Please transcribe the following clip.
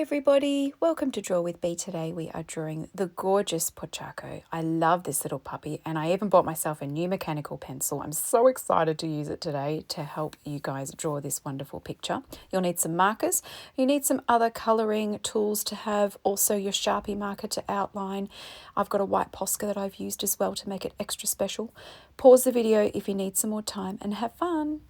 everybody, welcome to Draw with Bee. Today we are drawing the gorgeous Pochacco. I love this little puppy and I even bought myself a new mechanical pencil. I'm so excited to use it today to help you guys draw this wonderful picture. You'll need some markers, you need some other colouring tools to have, also your Sharpie marker to outline. I've got a white Posca that I've used as well to make it extra special. Pause the video if you need some more time and have fun.